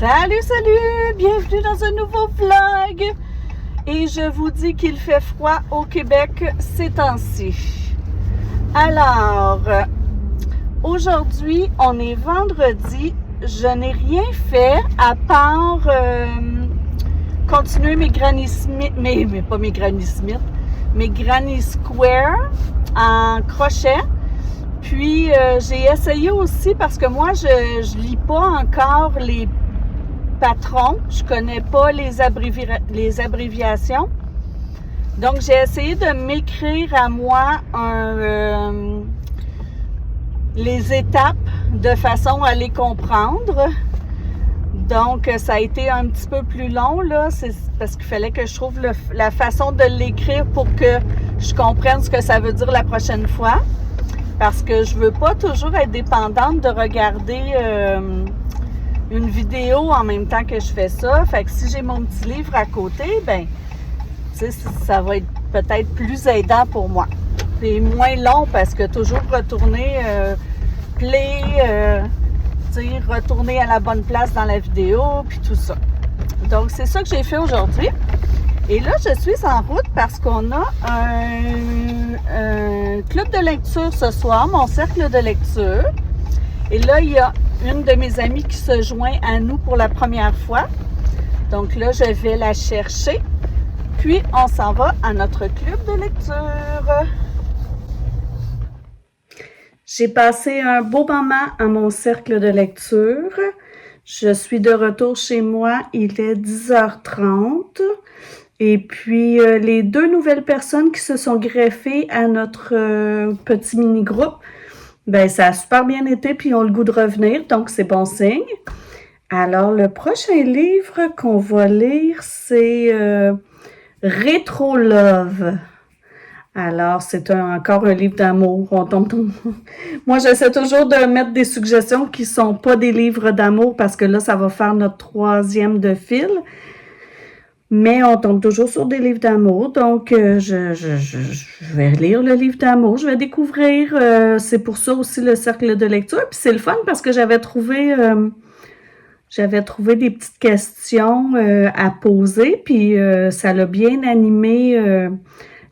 Salut, salut! Bienvenue dans un nouveau vlog! Et je vous dis qu'il fait froid au Québec ces temps-ci. Alors, aujourd'hui, on est vendredi. Je n'ai rien fait à part continuer mes Granny Smith, pas mes Granny Smith, mes Granny Square en crochet. Puis, j'ai essayé aussi parce que moi, je lis pas encore les patrons. Je connais pas les abréviations. Donc, j'ai essayé de m'écrire à moi les étapes de façon à les comprendre. Donc, ça a été un petit peu plus long, là. C'est parce qu'il fallait que je trouve la façon de l'écrire pour que je comprenne ce que ça veut dire la prochaine fois. Parce que je veux pas toujours être dépendante de regarder une vidéo en même temps que je fais ça. Fait que si j'ai mon petit livre à côté, ben, tu sais, ça va être peut-être plus aidant pour moi. C'est moins long parce que toujours retourner, retourner à la bonne place dans la vidéo, puis tout ça. Donc, c'est ça que j'ai fait aujourd'hui. Et là, je suis en route parce qu'on a un club de lecture ce soir, mon cercle de lecture. Et là, il y a une de mes amies qui se joint à nous pour la première fois. Donc là, je vais la chercher. Puis, on s'en va à notre club de lecture. J'ai passé un beau moment à mon cercle de lecture. Je suis de retour chez moi. Il est 10h30. Et puis, les deux nouvelles personnes qui se sont greffées à notre petit mini-groupe, ben ça a super bien été, puis ils ont le goût de revenir, donc c'est bon signe. Alors, le prochain livre qu'on va lire, c'est Rétro Love. Alors, c'est encore un livre d'amour. Moi, j'essaie toujours de mettre des suggestions qui sont pas des livres d'amour, parce que là, ça va faire notre troisième de fil. Mais on tombe toujours sur des livres d'amour, donc je vais lire le livre d'amour, je vais découvrir, c'est pour ça aussi le cercle de lecture. Puis c'est le fun parce que j'avais trouvé des petites questions à poser, puis ça l'a bien animé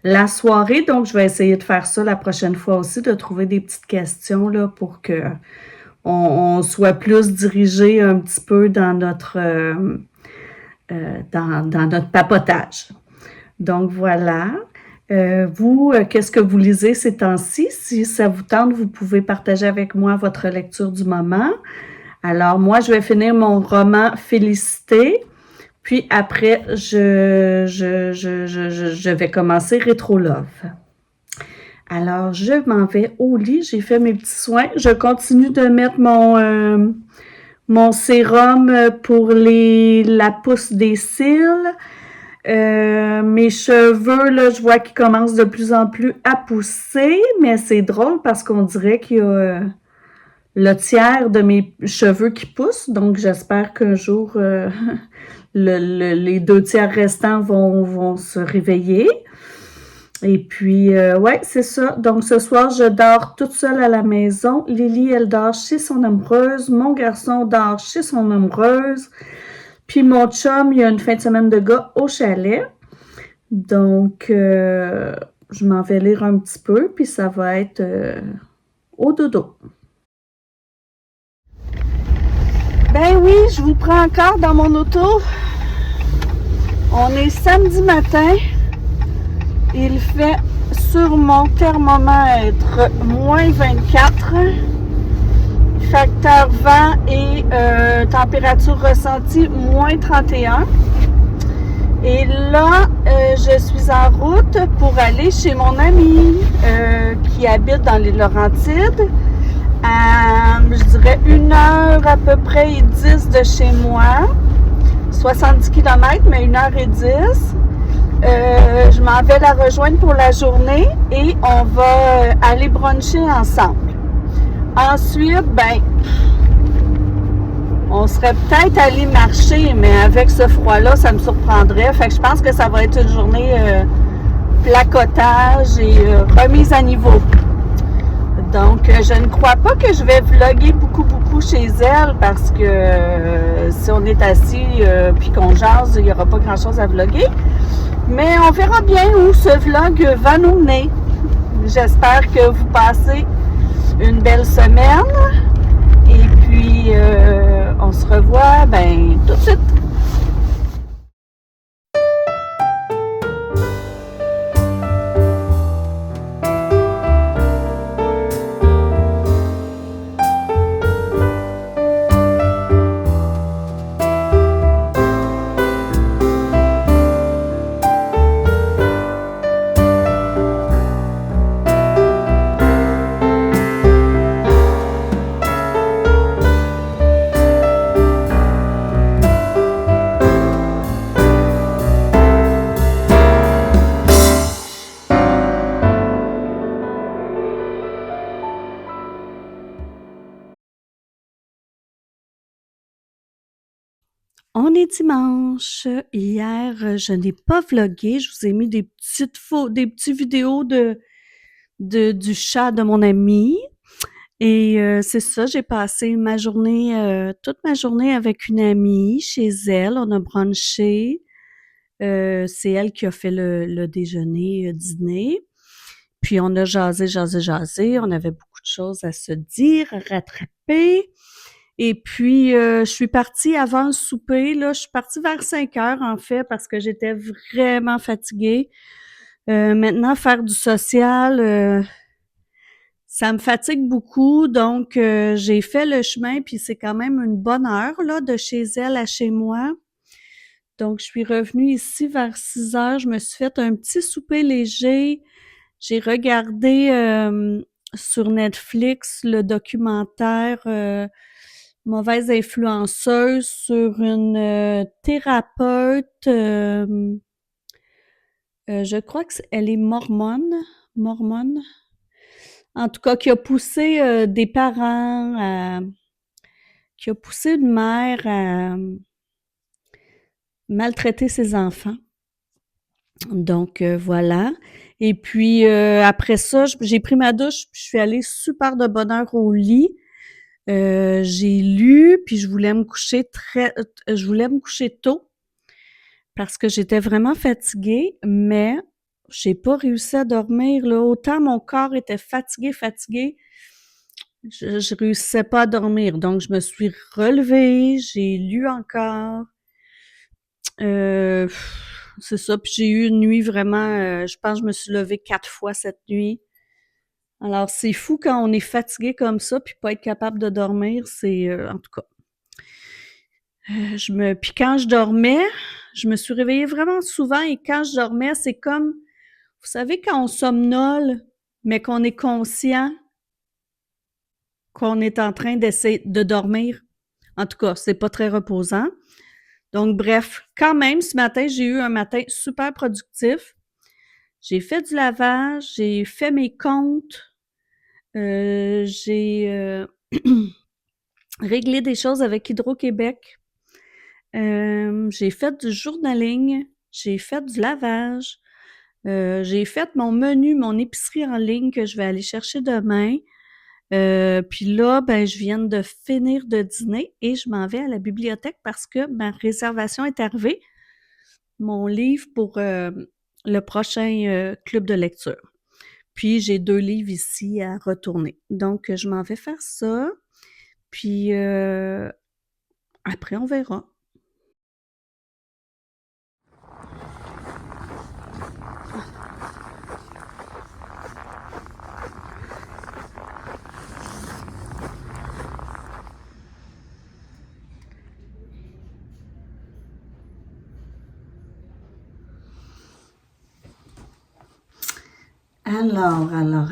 la soirée, donc je vais essayer de faire ça la prochaine fois aussi, de trouver des petites questions là pour que on soit plus dirigé un petit peu dans notre... dans notre papotage. Donc, voilà. Vous, qu'est-ce que vous lisez ces temps-ci? Si ça vous tente, vous pouvez partager avec moi votre lecture du moment. Alors, moi, je vais finir mon roman Félicité. Puis après, je vais commencer Rétro Love. Alors, je m'en vais au lit. J'ai fait mes petits soins. Je continue de mettre mon sérum pour la pousse des cils. Mes cheveux, là, je vois qu'ils commencent de plus en plus à pousser, mais c'est drôle parce qu'on dirait qu'il y a le tiers de mes cheveux qui poussent, donc j'espère qu'un jour, les 2 tiers restants vont se réveiller. Et puis, ouais, c'est ça. Donc, ce soir, je dors toute seule à la maison. Lily, elle dort chez son amoureuse. Mon garçon dort chez son amoureuse. Puis, mon chum, il y a une fin de semaine de gars au chalet. Donc, je m'en vais lire un petit peu. Puis, ça va être au dodo. Ben oui, je vous prends encore dans mon auto. On est samedi matin. Il fait sur mon thermomètre moins 24, facteur vent et température ressentie moins 31. Et là, je suis en route pour aller chez mon ami qui habite dans les Laurentides, à, je dirais, 1 heure à peu près et 10 de chez moi, 70 km, mais 1 heure et 10. Je m'en vais la rejoindre pour la journée et on va aller bruncher ensemble. Ensuite, ben, on serait peut-être allé marcher, mais avec ce froid-là, ça me surprendrait. Fait que je pense que ça va être une journée placotage et remise à niveau. Donc, je ne crois pas que je vais vlogger beaucoup chez elle parce que si on est assis puis qu'on jase, il n'y aura pas grand-chose à vlogger. Mais on verra bien où ce vlog va nous mener. J'espère que vous passez une belle semaine. Et puis, on se revoit tout de suite. On est dimanche. Hier, je n'ai pas vlogué. Je vous ai mis des petites vidéos du chat de mon ami. Et c'est ça, j'ai passé toute ma journée avec une amie chez elle. On a brunché. C'est elle qui a fait le déjeuner, dîner. Puis on a jasé. On avait beaucoup de choses à se dire, à rattraper. Et puis, je suis partie avant le souper, là. Je suis partie vers 5 heures, en fait, parce que j'étais vraiment fatiguée. Maintenant, faire du social, ça me fatigue beaucoup. Donc, j'ai fait le chemin, puis c'est quand même une bonne heure, là, de chez elle à chez moi. Donc, je suis revenue ici vers 6 heures. Je me suis fait un petit souper léger. J'ai regardé sur Netflix le documentaire Mauvaise influenceuse sur une thérapeute, je crois qu'elle est mormone. En tout cas, qui a poussé des parents qui a poussé une mère à maltraiter ses enfants. Donc, voilà. Et puis, après ça, j'ai pris ma douche, puis je suis allée super de bonne heure au lit. J'ai lu, puis je voulais me coucher tôt parce que j'étais vraiment fatiguée, mais j'ai pas réussi à dormir, là. Autant mon corps était fatigué, je réussissais pas à dormir. Donc, je me suis relevée, j'ai lu encore. C'est ça, puis j'ai eu une nuit vraiment, je pense que je me suis levée 4 fois cette nuit. Alors, c'est fou quand on est fatigué comme ça, puis pas être capable de dormir, en tout cas. Puis quand je dormais, je me suis réveillée vraiment souvent et quand je dormais, c'est comme, vous savez, quand on somnole, mais qu'on est conscient qu'on est en train d'essayer de dormir. En tout cas, c'est pas très reposant. Donc, bref, quand même, ce matin, j'ai eu un matin super productif. J'ai fait du lavage, j'ai fait mes comptes, j'ai réglé des choses avec Hydro-Québec. J'ai fait du journaling, j'ai fait du lavage, j'ai fait mon menu, mon épicerie en ligne que je vais aller chercher demain. Puis là, je viens de finir de dîner et je m'en vais à la bibliothèque parce que ma réservation est arrivée. Mon livre pour le prochain club de lecture. Puis j'ai 2 livres ici à retourner. Donc, je m'en vais faire ça. Puis après, on verra.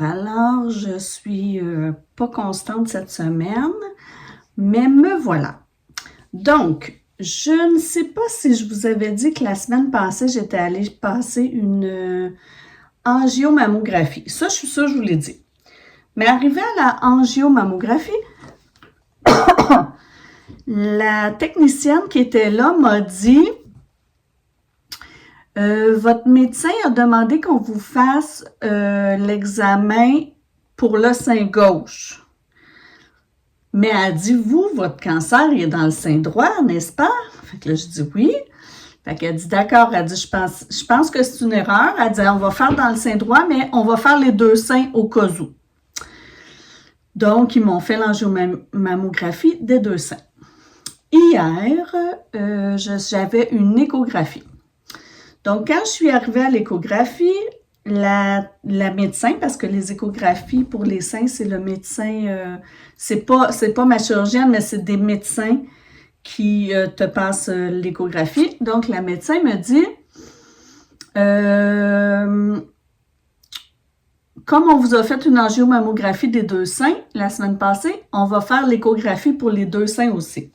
Alors, je suis pas constante cette semaine, mais me voilà. Donc, je ne sais pas si je vous avais dit que la semaine passée, j'étais allée passer une angiomammographie. Ça, je suis sûre que je vous l'ai dit. Mais arrivé à la angiomammographie, la technicienne qui était là m'a dit votre médecin a demandé qu'on vous fasse l'examen pour le sein gauche. Mais elle dit, vous, votre cancer est dans le sein droit, n'est-ce pas? Fait que là, je dis oui. Fait qu'elle dit, d'accord, elle dit, je pense que c'est une erreur. Elle dit, on va faire dans le sein droit, mais on va faire les deux seins au cas où. Donc, ils m'ont fait l'angiomammographie des deux seins. Hier, j'avais une échographie. Donc, quand je suis arrivée à l'échographie, la médecin, parce que les échographies pour les seins, c'est le médecin, c'est pas ma chirurgienne, mais c'est des médecins qui te passent l'échographie. Donc, la médecin me dit, comme on vous a fait une angiomammographie des deux seins la semaine passée, on va faire l'échographie pour les deux seins aussi.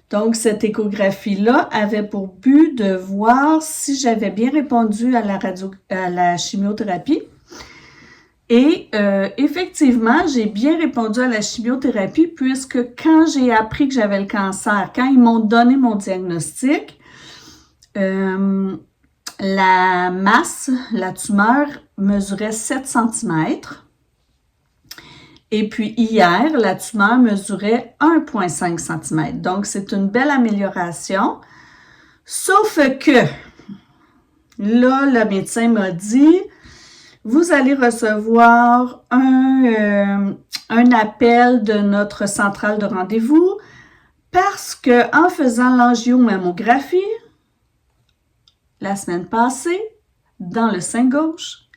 Donc, cette échographie-là avait pour but de voir si j'avais bien répondu à la chimiothérapie. Et effectivement, j'ai bien répondu à la chimiothérapie puisque quand j'ai appris que j'avais le cancer, quand ils m'ont donné mon diagnostic, la masse, la tumeur mesurait 7 cm. Et puis hier, la tumeur mesurait 1,5 cm. Donc, c'est une belle amélioration. Sauf que, là, le médecin m'a dit, vous allez recevoir un appel de notre centrale de rendez-vous parce que en faisant l'angiomammographie, la semaine passée, dans le sein gauche,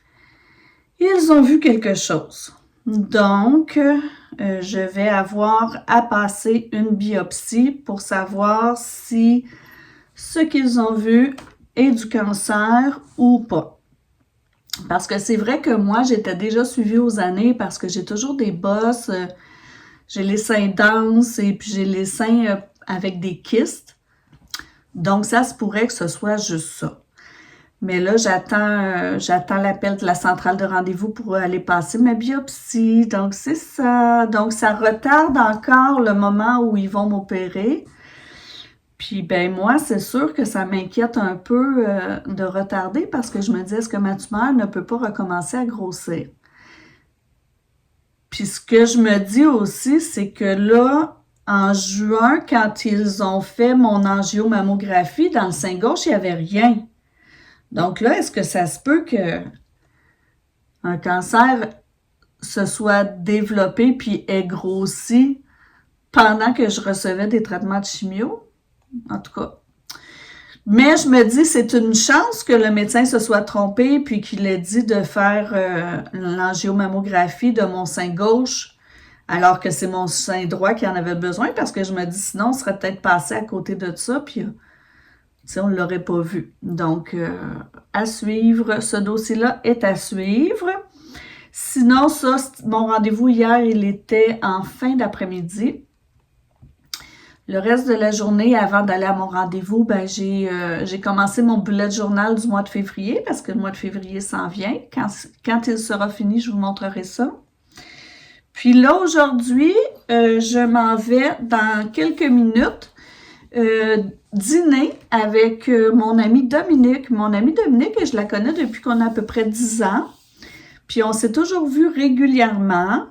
ils ont vu quelque chose. Donc, je vais avoir à passer une biopsie pour savoir si ce qu'ils ont vu est du cancer ou pas. Parce que c'est vrai que moi, j'étais déjà suivie aux années parce que j'ai toujours des bosses, j'ai les seins denses et puis j'ai les seins avec des kystes. Donc, ça se pourrait que ce soit juste ça. Mais là, j'attends l'appel de la centrale de rendez-vous pour aller passer ma biopsie. Donc, c'est ça. Donc, ça retarde encore le moment où ils vont m'opérer. Puis, ben moi, c'est sûr que ça m'inquiète un peu de retarder parce que je me dis, est-ce que ma tumeur ne peut pas recommencer à grossir? Puis, ce que je me dis aussi, c'est que là, en juin, quand ils ont fait mon angiomammographie, dans le sein gauche, il n'y avait rien. Donc là, est-ce que ça se peut que un cancer se soit développé puis ait grossi pendant que je recevais des traitements de chimio? En tout cas. Mais je me dis, c'est une chance que le médecin se soit trompé puis qu'il ait dit de faire l'angiomammographie de mon sein gauche alors que c'est mon sein droit qui en avait besoin parce que je me dis, sinon, on serait peut-être passé à côté de ça puis on ne l'aurait pas vu. Donc, à suivre, ce dossier-là est à suivre. Sinon, ça, mon rendez-vous hier, il était en fin d'après-midi. Le reste de la journée, avant d'aller à mon rendez-vous, ben j'ai commencé mon bullet journal du mois de février, parce que le mois de février s'en vient. Quand il sera fini, je vous montrerai ça. Puis là, aujourd'hui, je m'en vais dans quelques minutes dîner avec mon ami Dominique. Mon ami Dominique, je la connais depuis qu'on a à peu près 10 ans. Puis on s'est toujours vu régulièrement,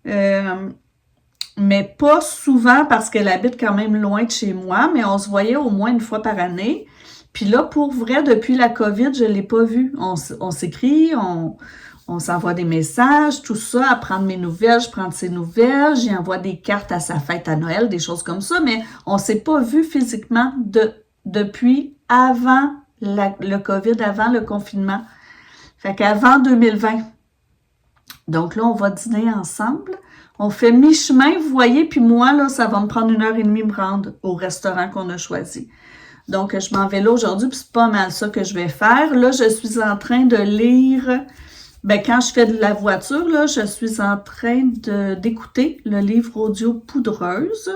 mais pas souvent parce qu'elle habite quand même loin de chez moi, mais on se voyait au moins une fois par année. Puis là, pour vrai, depuis la COVID, je ne l'ai pas vue. On s'écrit, on s'envoie des messages, tout ça, à prendre mes nouvelles, je prends de ses nouvelles, j'y envoie des cartes à sa fête à Noël, des choses comme ça, mais on ne s'est pas vu physiquement depuis avant le COVID, avant le confinement. Fait qu'avant 2020. Donc là, on va dîner ensemble. On fait mi-chemin, vous voyez, puis moi, là, ça va me prendre 1h30 me rendre au restaurant qu'on a choisi. Donc, je m'en vais là aujourd'hui, puis c'est pas mal ça que je vais faire. Là, je suis en train de lire... Ben, quand je fais de la voiture, là, je suis en train d'écouter le livre audio Poudreuse.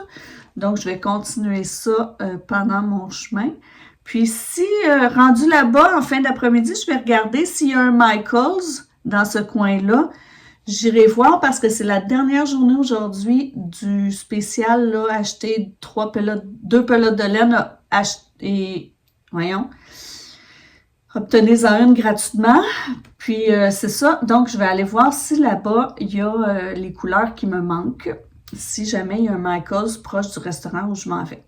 Donc, je vais continuer ça pendant mon chemin. Puis, si rendu là-bas, en fin d'après-midi, je vais regarder s'il y a un Michaels dans ce coin-là. J'irai voir parce que c'est la dernière journée aujourd'hui du spécial, là, acheter 2 pelotes de laine et, voyons, Obtenez-en une gratuitement. Puis, c'est ça. Donc, je vais aller voir si là-bas, il y a les couleurs qui me manquent. Si jamais il y a un Michaels proche du restaurant où je m'en vais.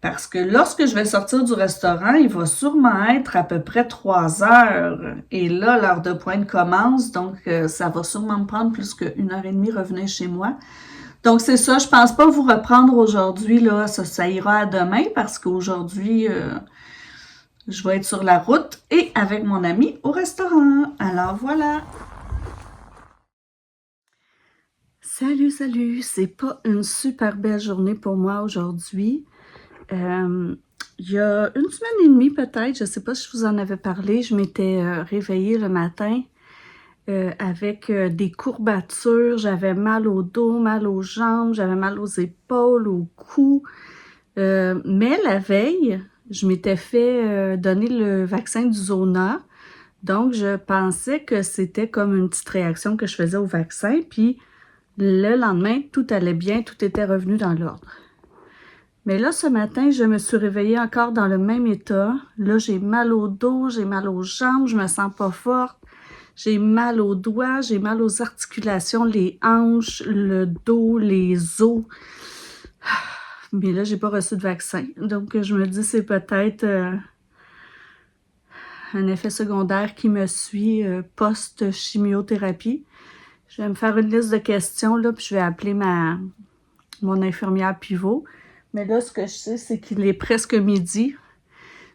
Parce que lorsque je vais sortir du restaurant, il va sûrement être à peu près 3 heures. Et là, l'heure de pointe commence, donc ça va sûrement me prendre plus qu'une heure et demie revenir chez moi. Donc, c'est ça, je pense pas vous reprendre aujourd'hui, là, ça ira à demain, parce qu'aujourd'hui, je vais être sur la route et avec mon ami au restaurant. Alors, voilà. Salut, salut! C'est pas une super belle journée pour moi aujourd'hui. Il y a une semaine et demie peut-être, je ne sais pas si je vous en avais parlé, je m'étais réveillée le matin avec des courbatures, j'avais mal au dos, mal aux jambes, j'avais mal aux épaules, au cou. Mais la veille, je m'étais fait donner le vaccin du Zona, donc je pensais que c'était comme une petite réaction que je faisais au vaccin, puis le lendemain, tout allait bien, tout était revenu dans l'ordre. Mais là, ce matin, je me suis réveillée encore dans le même état. Là, j'ai mal au dos, j'ai mal aux jambes, je me sens pas forte. J'ai mal aux doigts, j'ai mal aux articulations, les hanches, le dos, les os. Mais là, j'ai pas reçu de vaccin. Donc, je me dis c'est peut-être un effet secondaire qui me suit post-chimiothérapie. Je vais me faire une liste de questions, là, puis je vais appeler mon infirmière pivot. Mais là, ce que je sais, c'est qu'il est presque midi.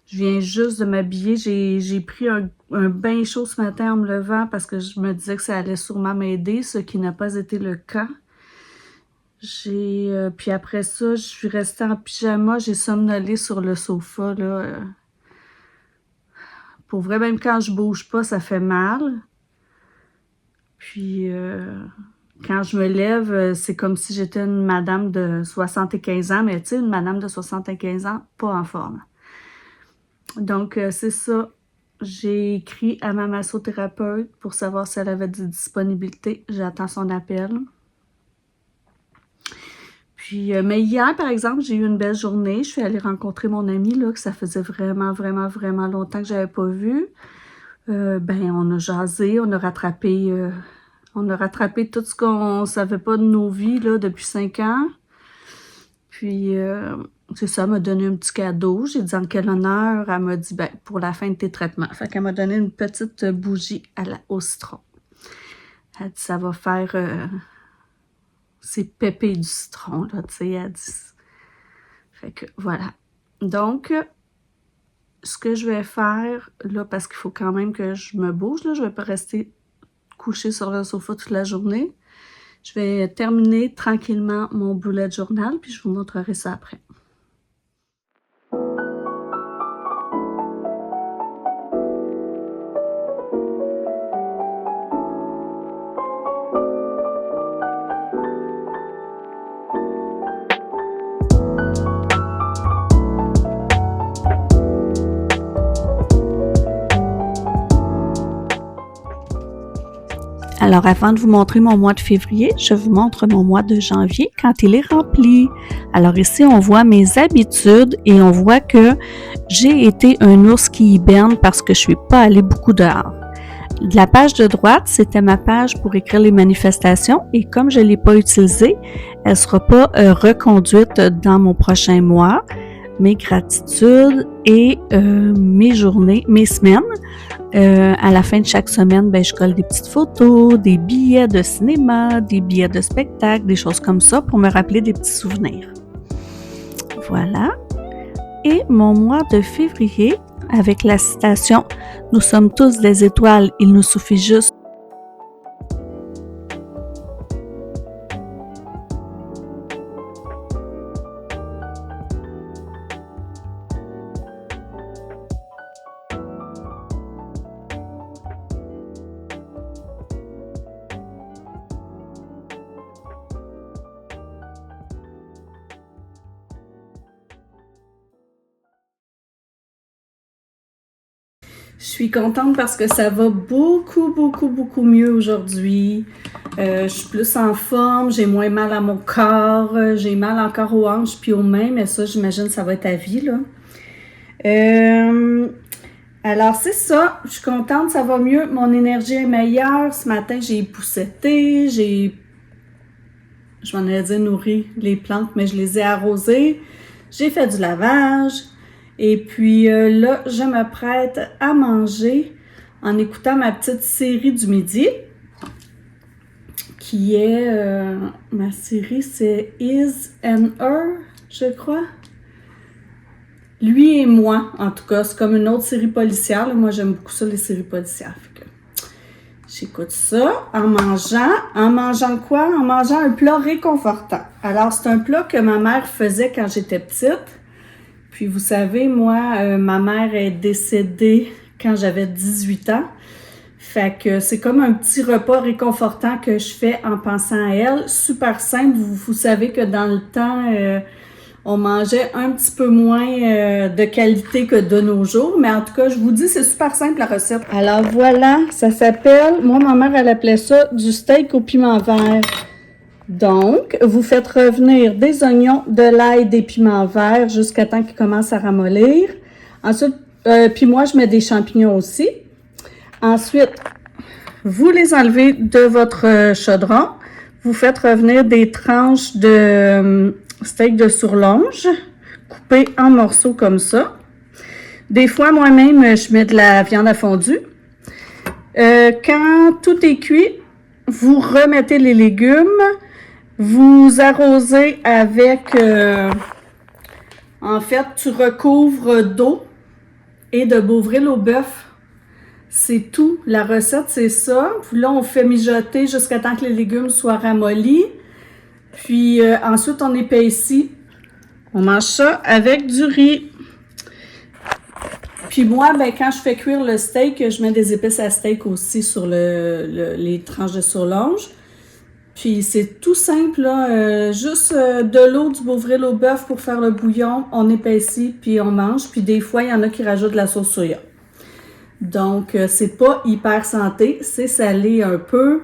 Je viens juste de m'habiller. J'ai pris un bain chaud ce matin en me levant parce que je me disais que ça allait sûrement m'aider, ce qui n'a pas été le cas. Puis après ça, je suis restée en pyjama. J'ai somnolé sur le sofa, là. Pour vrai, même quand je bouge pas, ça fait mal. Puis... quand je me lève, c'est comme si j'étais une madame de 75 ans, mais tu sais, une madame de 75 ans, pas en forme. Donc, c'est ça. J'ai écrit à ma massothérapeute pour savoir si elle avait des disponibilités. J'attends son appel. Puis, mais hier, par exemple, j'ai eu une belle journée. Je suis allée rencontrer mon ami, là, que ça faisait vraiment, vraiment, vraiment longtemps que je n'avais pas vu. On a jasé, on a rattrapé tout ce qu'on savait pas de nos vies là, depuis 5 ans. Puis, c'est ça, elle m'a donné un petit cadeau. J'ai dit en quel honneur. Elle m'a dit, pour la fin de tes traitements. Fait qu'elle m'a donné une petite bougie au citron. Elle dit, ça va faire... c'est pépé du citron, là, tu sais, elle dit. Fait que, voilà. Donc, ce que je vais faire, là, parce qu'il faut quand même que je me bouge, là, je vais pas rester couchée sur le sofa toute la journée. Je vais terminer tranquillement mon bullet journal, puis je vous montrerai ça après. Alors, avant de vous montrer mon mois de février, je vous montre mon mois de janvier quand il est rempli. Alors ici, on voit mes habitudes et on voit que j'ai été un ours qui hiberne parce que je suis pas allée beaucoup dehors. La page de droite, c'était ma page pour écrire les manifestations et comme je ne l'ai pas utilisée, elle ne sera pas reconduite dans mon prochain mois. Mes gratitudes et mes journées, mes semaines. À la fin de chaque semaine, je colle des petites photos, des billets de cinéma, des billets de spectacle, des choses comme ça pour me rappeler des petits souvenirs. Voilà. Et mon mois de février, avec la citation « Nous sommes tous des étoiles, il nous suffit juste » Je suis contente parce que ça va beaucoup, beaucoup, beaucoup mieux aujourd'hui. Je suis plus en forme, j'ai moins mal à mon corps, j'ai mal encore aux hanches puis aux mains, mais ça, j'imagine, ça va être à vie, là. Alors, c'est ça. Je suis contente, ça va mieux. Mon énergie est meilleure. Ce matin, j'ai poussetté, je m'en allais dire nourri les plantes, mais je les ai arrosées. J'ai fait du lavage. Et puis là, je m'apprête à manger en écoutant ma petite série du midi, qui est, ma série, c'est Is and Her, je crois. Lui et moi, en tout cas, c'est comme une autre série policière. Là. Moi, j'aime beaucoup ça, les séries policières. Fait que j'écoute ça en mangeant. En mangeant quoi? En mangeant un plat réconfortant. Alors, c'est un plat que ma mère faisait quand j'étais petite. Puis, vous savez, moi, ma mère est décédée quand j'avais 18 ans. Fait que c'est comme un petit repas réconfortant que je fais en pensant à elle. Super simple. Vous savez que dans le temps... on mangeait un petit peu moins de qualité que de nos jours, mais en tout cas, je vous dis, c'est super simple la recette. Alors voilà, ça s'appelle, moi ma mère elle appelait ça du steak au piment vert. Donc, vous faites revenir des oignons, de l'ail, des piments verts jusqu'à temps qu'ils commencent à ramollir. Ensuite, puis moi je mets des champignons aussi. Ensuite, vous les enlevez de votre chaudron. Vous faites revenir des tranches de steak de surlonge, coupé en morceaux comme ça. Des fois, moi-même, je mets de la viande à fondue. Quand tout est cuit, vous remettez les légumes. Vous arrosez avec... en fait, tu recouvres d'eau et de Beauvril au bœuf. C'est tout. La recette, c'est ça. Puis là, on fait mijoter jusqu'à temps que les légumes soient ramollis. Puis ensuite, on épaissit. On mange ça avec du riz. Puis moi, ben, quand je fais cuire le steak, je mets des épices à steak aussi sur les tranches de surlonge. Puis c'est tout simple, là. Juste de l'eau, du Beauvril au bœuf pour faire le bouillon. On épaissit, puis on mange. Puis des fois, il y en a qui rajoutent de la sauce soya. Donc, c'est pas hyper santé, c'est salé un peu,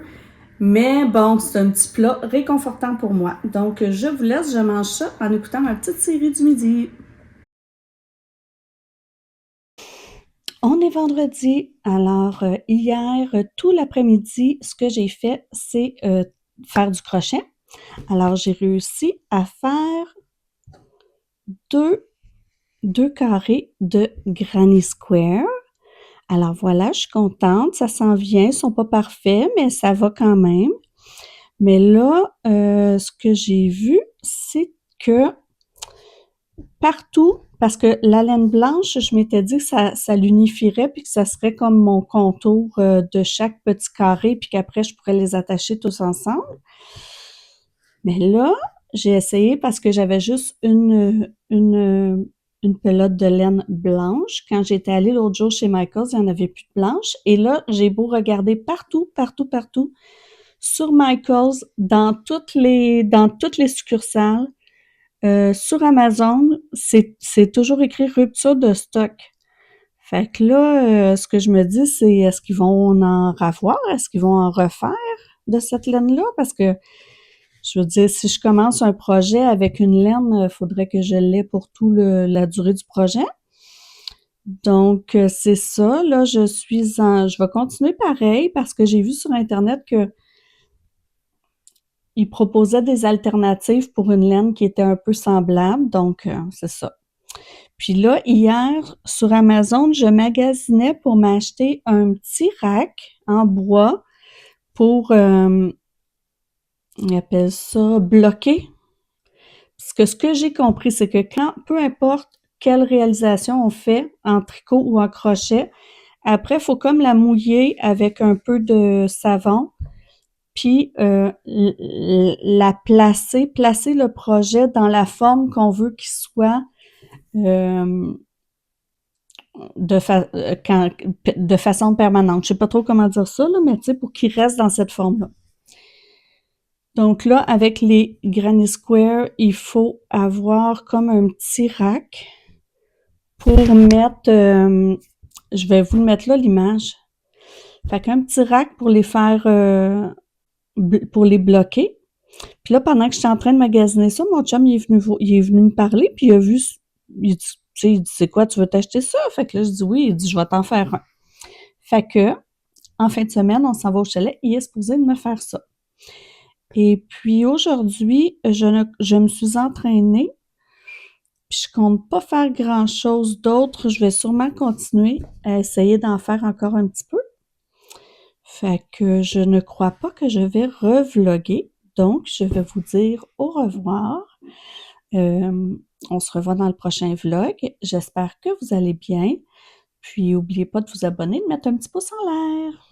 mais bon, c'est un petit plat réconfortant pour moi. Donc, je vous laisse, je mange ça en écoutant ma petite série du midi. On est vendredi, alors hier, tout l'après-midi, ce que j'ai fait, c'est faire du crochet. Alors, j'ai réussi à faire deux carrés de Granny Square. Alors voilà, je suis contente, ça s'en vient, ils sont pas parfaits, mais ça va quand même. Mais là, ce que j'ai vu, c'est que partout, parce que la laine blanche, je m'étais dit que ça l'unifierait puis que ça serait comme mon contour de chaque petit carré puis qu'après, je pourrais les attacher tous ensemble. Mais là, j'ai essayé parce que j'avais juste une pelote de laine blanche. Quand j'étais allée l'autre jour chez Michaels, il n'y en avait plus de blanche. Et là, j'ai beau regarder partout, sur Michaels, dans toutes les succursales, sur Amazon, c'est toujours écrit rupture de stock. Fait que là, ce que je me dis, c'est est-ce qu'ils vont en ravoir? Est-ce qu'ils vont en refaire de cette laine-là? Parce que je veux dire, si je commence un projet avec une laine, il faudrait que je l'ai pour la durée du projet. Donc, c'est ça. Là, je vais continuer pareil parce que j'ai vu sur Internet que ils proposaient des alternatives pour une laine qui était un peu semblable. Donc, c'est ça. Puis là, hier, sur Amazon, je magasinais pour m'acheter un petit rack en bois pour, on appelle ça bloquer. Parce que ce que j'ai compris, c'est que peu importe quelle réalisation on fait en tricot ou en crochet, après, il faut comme la mouiller avec un peu de savon, puis la placer le projet dans la forme qu'on veut qu'il soit de façon permanente. Je sais pas trop comment dire ça, là, mais tu sais, pour qu'il reste dans cette forme-là. Donc là, avec les Granny Square, il faut avoir comme un petit rack pour mettre, je vais vous le mettre là, l'image. Fait qu'un petit rack pour les faire, pour les bloquer. Puis là, pendant que j'étais en train de magasiner ça, mon chum, il est venu me parler, puis il a vu, il dit, tu sais, il dit: «C'est quoi, tu veux t'acheter ça?» Fait que là, je dis: «Oui». Il dit: «Je vais t'en faire un». Fait que, en fin de semaine, on s'en va au chalet. Il est supposé de me faire ça. Et puis aujourd'hui, je me suis entraînée, puis je compte pas faire grand-chose d'autre. Je vais sûrement continuer à essayer d'en faire encore un petit peu. Fait que je ne crois pas que je vais revlogger. Donc, je vais vous dire au revoir. On se revoit dans le prochain vlog. J'espère que vous allez bien. Puis, n'oubliez pas de vous abonner, de mettre un petit pouce en l'air.